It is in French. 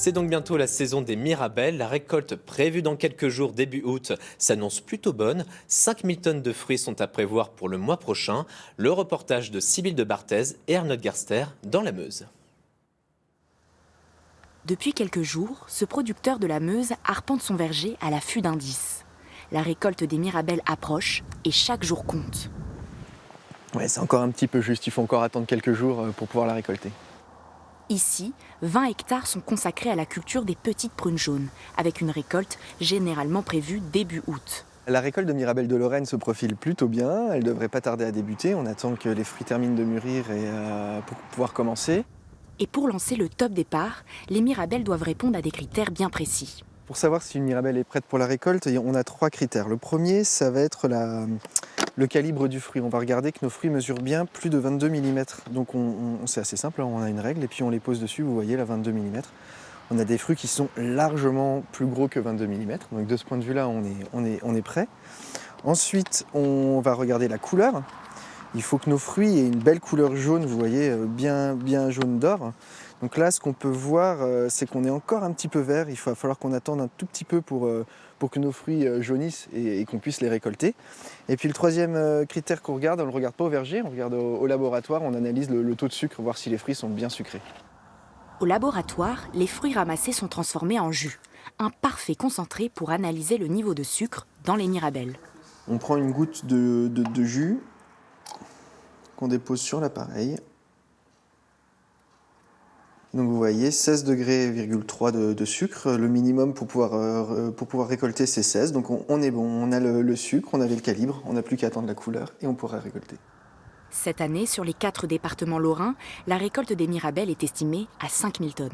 C'est donc bientôt la saison des mirabelles. La récolte prévue dans quelques jours début août s'annonce plutôt bonne. 5000 tonnes de fruits sont à prévoir pour le mois prochain. Le reportage de Sybille de Barthez et Arnaud Gerster dans la Meuse. Depuis quelques jours, ce producteur de la Meuse arpente son verger à l'affût d'indices. La récolte des mirabelles approche et chaque jour compte. Ouais, c'est encore un petit peu juste, il faut encore attendre quelques jours pour pouvoir la récolter. Ici, 20 hectares sont consacrés à la culture des petites prunes jaunes, avec une récolte généralement prévue début août. La récolte de mirabelle de Lorraine se profile plutôt bien, elle ne devrait pas tarder à débuter. On attend que les fruits terminent de mûrir pour pouvoir commencer. Et pour lancer le top départ, les mirabelles doivent répondre à des critères bien précis. Pour savoir si une mirabelle est prête pour la récolte, on a 3 critères. Le premier, ça va être le calibre du fruit. On va regarder que nos fruits mesurent bien plus de 22 mm. Donc c'est assez simple, on a une règle et puis on les pose dessus, vous voyez, la 22 mm. On a des fruits qui sont largement plus gros que 22 mm. Donc de ce point de vue-là, on est prêt. Ensuite, on va regarder la couleur. Il faut que nos fruits aient une belle couleur jaune, vous voyez, bien jaune d'or. Donc là, ce qu'on peut voir, c'est qu'on est encore un petit peu vert. Il va falloir qu'on attende un tout petit peu pour que nos fruits jaunissent et qu'on puisse les récolter. Et puis le troisième critère qu'on regarde, on ne le regarde pas au verger, on regarde au laboratoire, on analyse le taux de sucre, voir si les fruits sont bien sucrés. Au laboratoire, les fruits ramassés sont transformés en jus, un parfait concentré pour analyser le niveau de sucre dans les mirabelles. On prend une goutte de jus qu'on dépose sur l'appareil. Donc vous voyez 16,3 degrés de sucre, le minimum pour pouvoir récolter c'est 16, donc on est bon, on a le sucre, on avait le calibre, on n'a plus qu'à attendre la couleur et on pourra récolter. Cette année, sur les 4 départements lorrains, la récolte des mirabelles est estimée à 5000 tonnes.